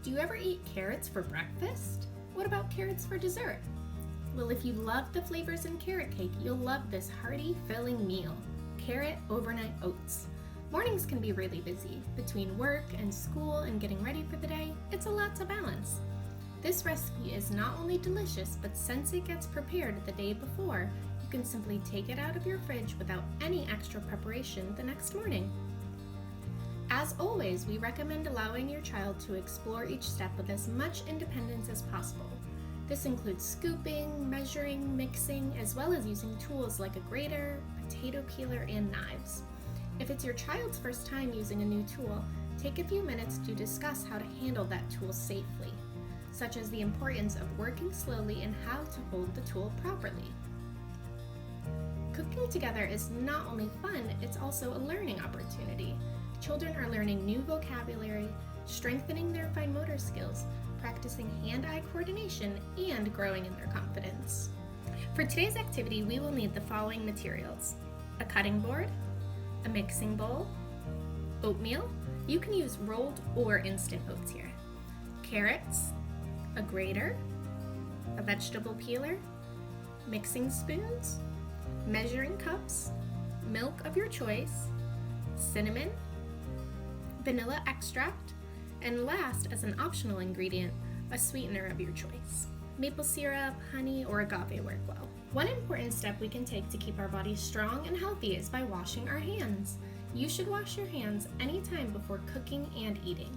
Do you ever eat carrots for breakfast? What about carrots for dessert? Well, if you love the flavors in carrot cake, you'll love this hearty, filling meal, carrot overnight oats. Mornings can be really busy. Between work and school and getting ready for the day, it's a lot to balance. This recipe is not only delicious, but since it gets prepared the day before, you can simply take it out of your fridge without any extra preparation the next morning. As always, we recommend allowing your child to explore each step with as much independence as possible. This includes scooping, measuring, mixing, as well as using tools like a grater, potato peeler, and knives. If it's your child's first time using a new tool, take a few minutes to discuss how to handle that tool safely, such as the importance of working slowly and how to hold the tool properly. Cooking together is not only fun, it's also a learning opportunity. Children are learning new vocabulary, strengthening their fine motor skills, practicing hand-eye coordination, and growing in their confidence. For today's activity, we will need the following materials: a cutting board, a mixing bowl, oatmeal, you can use rolled or instant oats here, carrots, a grater, a vegetable peeler, mixing spoons, measuring cups, milk of your choice, cinnamon, vanilla extract, and last, as an optional ingredient, a sweetener of your choice. Maple syrup, honey, or agave work well. One important step we can take to keep our bodies strong and healthy is by washing our hands. You should wash your hands anytime before cooking and eating.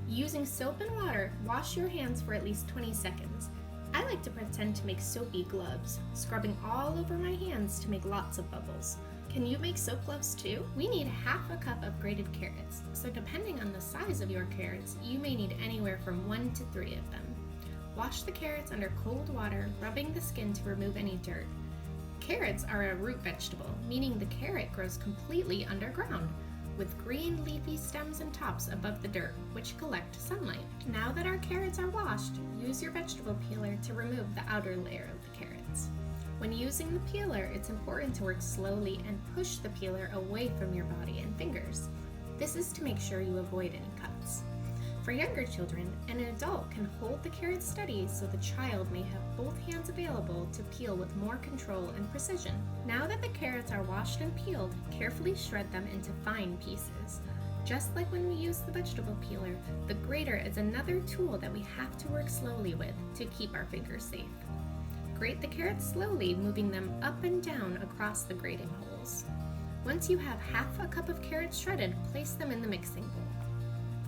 Using soap and water, wash your hands for at least 20 seconds. I like to pretend to make soapy gloves, scrubbing all over my hands to make lots of bubbles. Can you make soap gloves too? We need half a cup of grated carrots, so depending on the size of your carrots, you may need anywhere from 1 to 3 of them. Wash the carrots under cold water, rubbing the skin to remove any dirt. Carrots are a root vegetable, meaning the carrot grows completely underground, with green leafy stems and tops above the dirt, which collect sunlight. Now that our carrots are washed, use your vegetable peeler to remove the outer layer of the carrots. When using the peeler, it's important to work slowly and push the peeler away from your body and fingers. This is to make sure you avoid any cuts. For younger children, an adult can hold the carrot steady so the child may have both hands available to peel with more control and precision. Now that the carrots are washed and peeled, carefully shred them into fine pieces. Just like when we use the vegetable peeler, the grater is another tool that we have to work slowly with to keep our fingers safe. Grate the carrots slowly, moving them up and down across the grating holes. Once you have half a cup of carrots shredded, place them in the mixing bowl.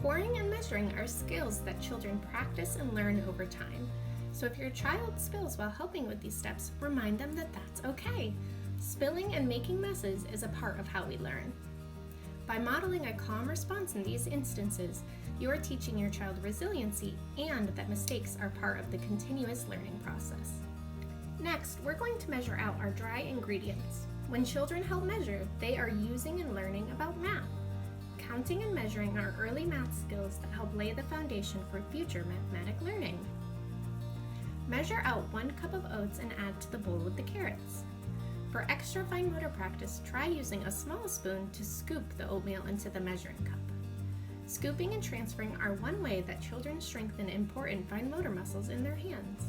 Pouring and measuring are skills that children practice and learn over time. So if your child spills while helping with these steps, remind them that that's okay. Spilling and making messes is a part of how we learn. By modeling a calm response in these instances, you are teaching your child resiliency and that mistakes are part of the continuous learning process. Next, we're going to measure out our dry ingredients. When children help measure, they are using and learning about math. Counting and measuring are early math skills that help lay the foundation for future mathematic learning. Measure out 1 cup of oats and add to the bowl with the carrots. For extra fine motor practice, try using a small spoon to scoop the oatmeal into the measuring cup. Scooping and transferring are one way that children strengthen important fine motor muscles in their hands.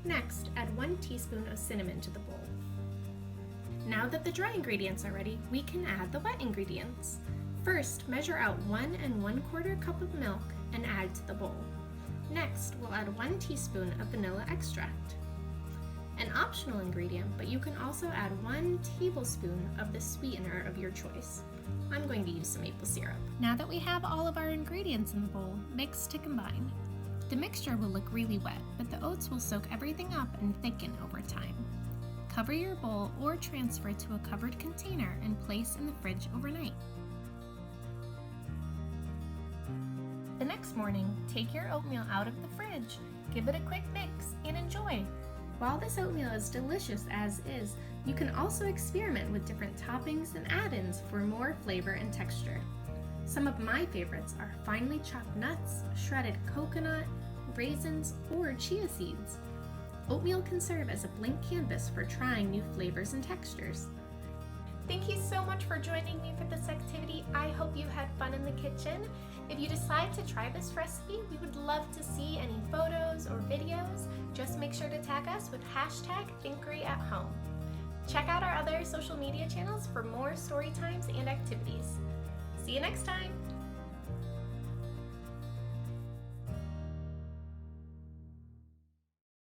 Next, add 1 teaspoon of cinnamon to the bowl. Now that the dry ingredients are ready, we can add the wet ingredients. First, measure out 1 1/4 cup of milk and add to the bowl. Next, we'll add 1 teaspoon of vanilla extract. An optional ingredient, but you can also add 1 tablespoon of the sweetener of your choice. I'm going to use some maple syrup. Now that we have all of our ingredients in the bowl, mix to combine. The mixture will look really wet, but the oats will soak everything up and thicken over time. Cover your bowl or transfer to a covered container and place in the fridge overnight. The next morning, take your oatmeal out of the fridge, give it a quick mix, and enjoy. While this oatmeal is delicious as is, you can also experiment with different toppings and add-ins for more flavor and texture. Some of my favorites are finely chopped nuts, shredded coconut, raisins, or chia seeds. Oatmeal can serve as a blank canvas for trying new flavors and textures. Thank you so much for joining me for this activity. I hope you had fun in the kitchen. If you decide to try this recipe, we would love to see any photos or videos. Just make sure to tag us with #Thinkery@home. Check out our other social media channels for more story times and activities. See you next time!